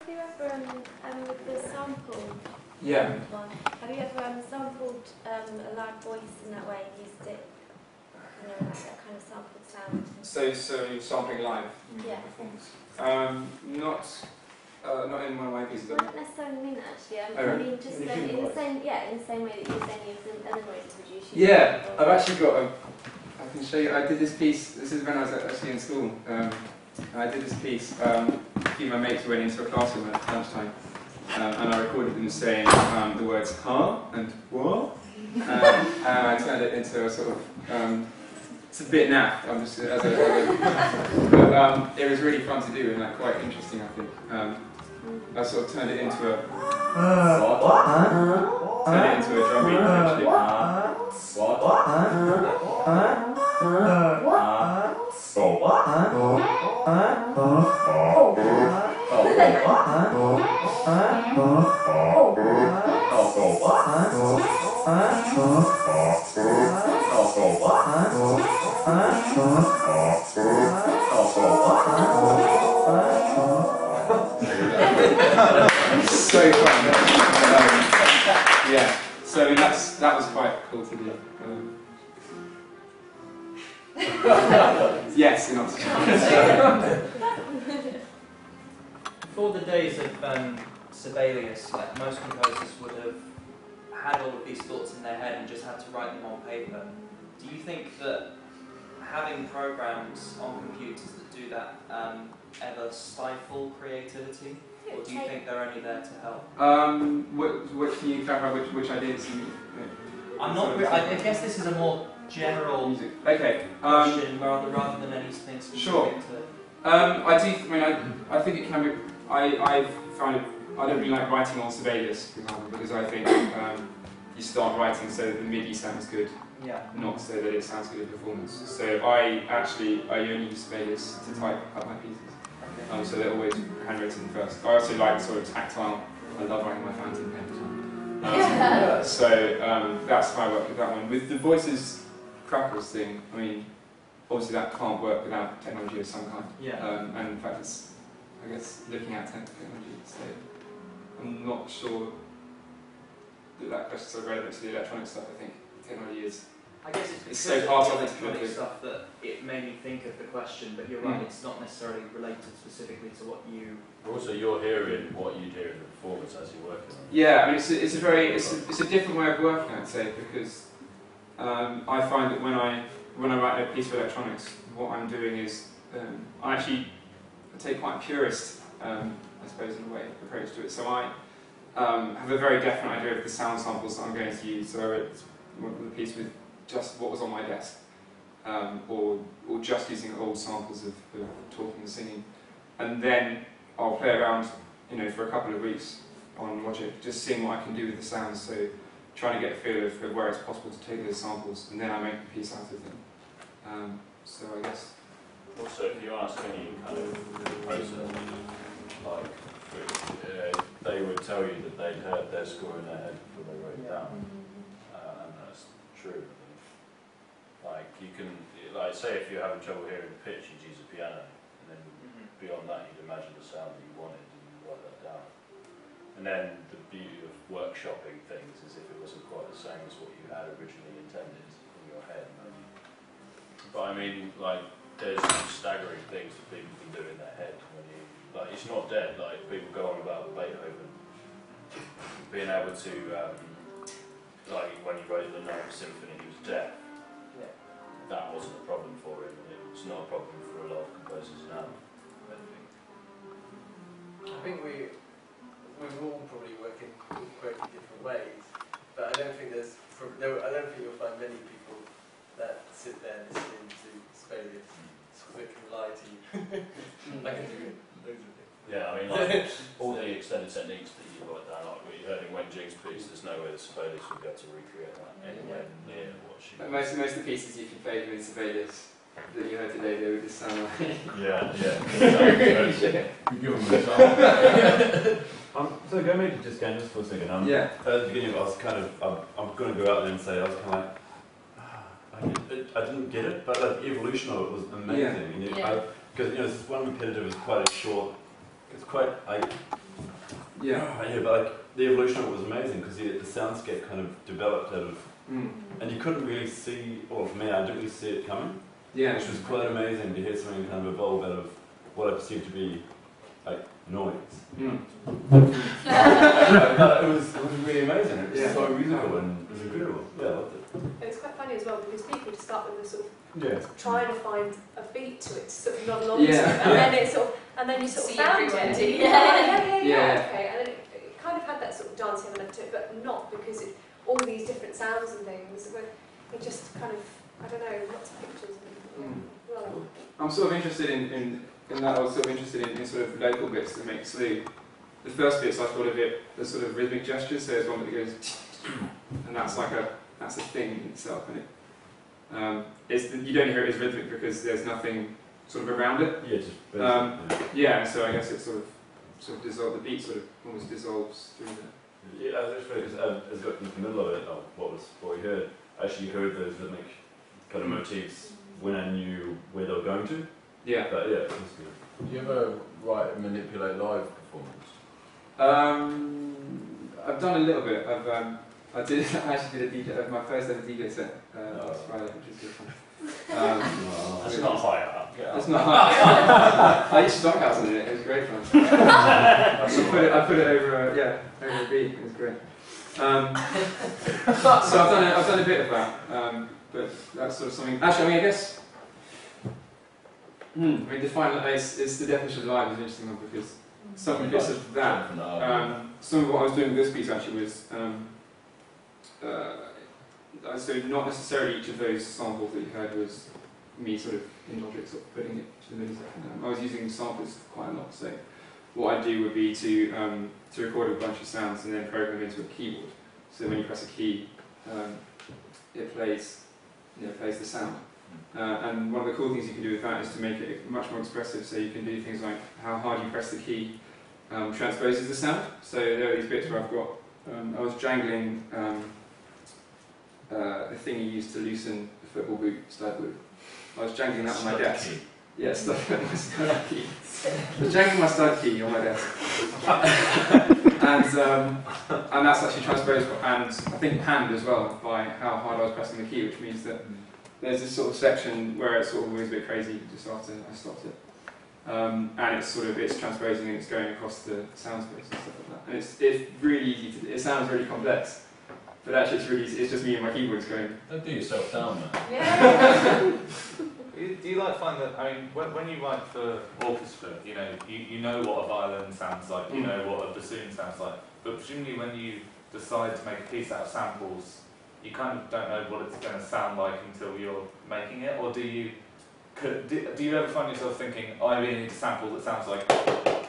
Have you ever, with the sample Yeah. one, have you ever sampled a loud voice in that way and used it, you know, like that kind of sampled sound? So sampling live in Yeah. performance. Not in one of my pieces. I don't necessarily mean that actually. Oh, I mean just in the same, in the same way that you're saying you've done other ways to produce. Yeah, I've actually got a. I can show you. I did this piece. This is when I was actually in school. I did this piece. A few of my mates went into a classroom at lunchtime, and I recorded them saying the words "huh" and "what," and I turned it into a sort of. It's a bit naff. I'm just but it was really fun to do and like quite interesting. I think. I sort of turned it into a. Turned it into a drum beat eventually. So fun. Yeah. So that was quite cool to do. Yes, in Oxford. Before the days of Sibelius, like most composers would have had all of these thoughts in their head and just had to write them on paper. Do you think that having programs on computers that do that ever stifle creativity? Or do you think they're only there to help? Which can you clarify which ideas you? I'm not. I guess this is a more general music. Okay. Question rather than anything specific. Sure. I do. I think it can be. I find it. I don't really like writing on Sibelius, for example, because I think you start writing so that the MIDI sounds good, not so that it sounds good in performance. So I only use Sibelius to type up my pieces. So they're always handwritten first. I also like sort of tactile. I love writing my fountain pen. So that's how I work with that one. With the voices crackles thing, I mean, obviously that can't work without technology of some kind. And in fact, it's, I guess, looking at technology. So I'm not sure that question's so relevant to the electronic stuff. I think technology is. I guess it's so part of the electronic stuff that it made me think of the question, but you're right, it's not necessarily related specifically to what you... Also, you're hearing what you'd hear in the performance as you're working on it. Yeah, I mean, it's a different way of working, I'd say, because I find that when I write a piece of electronics, what I'm doing is I take quite a purist, I suppose, in a way, approach to it. So I have a very definite idea of the sound samples that I'm going to use. So I wrote the piece with just what was on my desk, or just using old samples of talking and singing, and then I'll play around, for a couple of weeks on Logic, just seeing what I can do with the sounds. So trying to get a feel of where it's possible to take those samples, and then I make the piece out of them. So I guess. Also, if you ask any kind of composer, like they would tell you that they'd heard their score in their head before they wrote it down, and that's true. Like you can, like say if you're having trouble hearing the pitch, you'd use a piano, and then beyond that you'd imagine the sound that you wanted and you write that down. And then the beauty of workshopping things is if it wasn't quite the same as what you had originally intended in your head. But I mean, like there's some staggering things that people can do in their head when you, like it's not dead. Like people go on about Beethoven being able to, like when he wrote the Ninth Symphony, he was deaf. That wasn't a problem for him, and it's not a problem for a lot of composers now. I think we all probably work in quite different ways, but I don't think you'll find many people that sit there and listen to Sibelius that can lie to you. I can do loads of things. Yeah, I mean, like, all the extended techniques that you write down, like what you heard in Wen Jing's piece, there's no way that Sibelius would be able to recreate that anywhere near what she did. Most of the pieces you can play with Sibelius that you heard today, they would just sound like... Yeah. You give them an example. So go maybe just for a second. At the beginning, I was I'm going to go out there and say, I was kind of like, I didn't get it, but like, the evolution of it was amazing. Because this one repetitive is quite a short. It's quite Yeah, but like the evolution of it was amazing because the soundscape kind of developed out of, and you couldn't really see, or for me, I didn't really see it coming. Yeah. Which was quite amazing to hear something kind of evolve out of what I perceived to be like noise. Mm. No, it was really amazing. It was so musical and it was incredible. Yeah, I loved it. It's quite funny as well because people just start with a sort of Yeah. trying to find a beat to it, to sort of nod along to, Yeah. and then it sort of, and then you sort of See found everyone it. doing it. Yeah, okay, and then it kind of had that sort of dancing element to it, but not because it, all these different sounds and things. It just kind of, I don't know, lots of pictures. And, well, I'm sort of interested in that. I was sort of interested in sort of local bits that make slew. The first bits I thought of it as sort of rhythmic gestures. So there's one that goes, and that's like that's a thing in itself, and you don't hear it as rhythmic because there's nothing sort of around it. Yeah, just yeah. So I guess it sort of dissolves. The beat sort of almost dissolves through the. Yeah, I was actually because as I got into the middle of it, what we heard, I actually heard those rhythmic kind of motifs when I knew where they were going to. Yeah. But yeah, it was good. Do you ever write and manipulate live performance? I've done a little bit. I actually did a DJ, my first ever DJ set last Friday, which was good fun. That's not high up. That's not high. I used to stock house in it. It was great fun. I put it over a beat. It was great. So I've done a bit of that, but that's sort of something. Actually, I mean, I guess. Define it's the definition of live is an interesting one because some bits of that. Some of what I was doing with this piece actually was. So not necessarily each of those samples that you heard was me sort of in Logic sort of putting it to the millisecond. I was using samples quite a lot. So what I do would be to record a bunch of sounds and then program them into a keyboard. So when you press a key, it plays the sound. And one of the cool things you can do with that is to make it much more expressive. So you can do things like how hard you press the key transposes the sound. So there are these bits where I've got I was jangling the thing you use to loosen the football boot stud with. I was jangling that on my desk. Yeah, stud key. I was jangling my stud key on my desk. and that's actually transposed, and I think hand as well, by how hard I was pressing the key, which means that there's this sort of section where it's sort of always a bit crazy just after I stopped it. And it's transposing and it's going across the sound space and stuff like that. And it's really easy to, it sounds really complex, but actually it's really easy, it's just me and my keyboards going. Don't do yourself down, man. yeah. Do you find that, I mean, when you write for orchestra, you know what a violin sounds like, you know what a bassoon sounds like, but presumably when you decide to make a piece out of samples, you kind of don't know what it's going to sound like until you're making it, or do you ever find yourself thinking, I really need a sample that sounds like,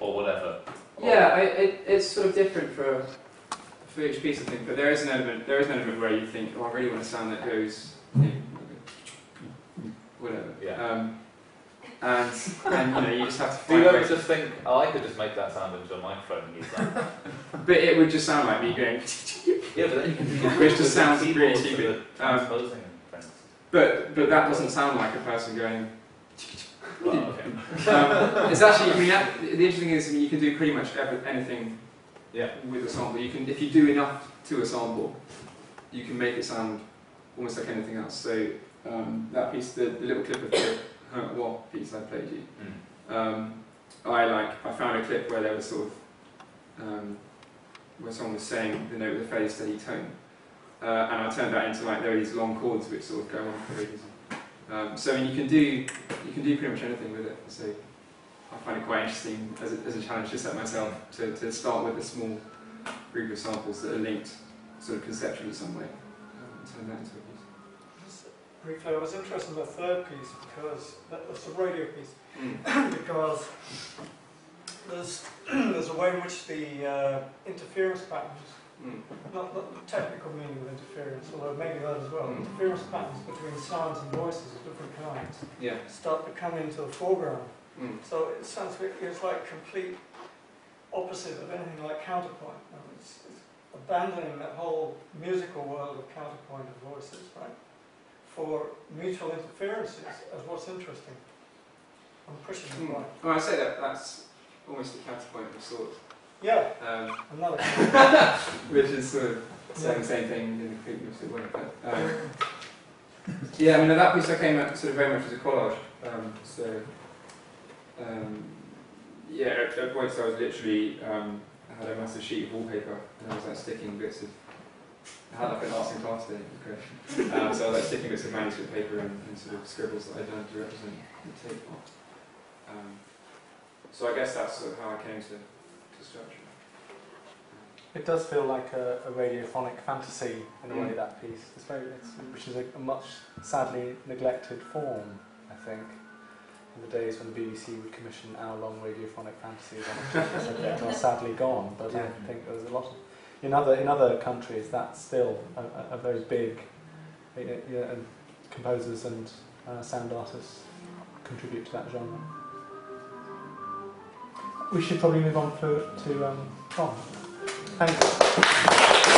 or whatever? Yeah, it's sort of different for each piece, I think. But there is an element where you think, oh, I really want a sound that goes, whatever. Yeah. And you just have to Do you find ever ways. just think, oh, I could just make that sound into a microphone and use that? But it would just sound like me going. Yeah, but then you can do Which just sounds really stupid. Transposing and things. But that doesn't sound like a person going. Well, okay. It's actually, I mean, the interesting thing is, you can do pretty much anything Yeah. with a sample. You can, if you do enough to a sample, you can make it sound almost like anything else. So that piece, the little clip of the What piece I played you, I found a clip where there was sort of where someone was saying the note with a fairly steady tone, and I turned that into there are these long chords which sort of go on for ages. So I mean, you can do pretty much anything with it. So I find it quite interesting as a challenge to set myself to start with a small group of samples that are linked sort of conceptually some way, and turn that into a piece. Briefly, I was interested in the third piece because that's the radio piece, because there's a way in which the interference patterns, not the technical meaning of interference, although maybe that as well, interference patterns between sounds and voices of different kinds start to come into the foreground. So it sounds it's like complete opposite of anything like counterpoint. It's abandoning that whole musical world of counterpoint of voices, right? For mutual interferences as what's interesting. I'm pushing the point. Well, I say that's almost a counterpoint of sorts. Yeah. Another. Which is sort of saying the same thing in a completely opposite way. But, yeah, I mean, at that piece I came at sort of very much as a collage. Yeah, at points I was literally I had a massive sheet of wallpaper and I was like sticking bits of. I had like an arts and crafts day, it was great. So I was like sticking bits of manuscript paper and sort of scribbles that I'd done to represent the tape art. So I guess that's sort of how I came to structure. It does feel like a radiophonic fantasy in a way, that piece. Which is a much sadly neglected form, I think. In the days when the BBC would commission hour-long radiophonic fantasies on a subject are sadly gone, but I think there's a lot of... In other countries, that's still a very big... and composers and sound artists contribute to that genre. We should probably move on to Tom. Thanks.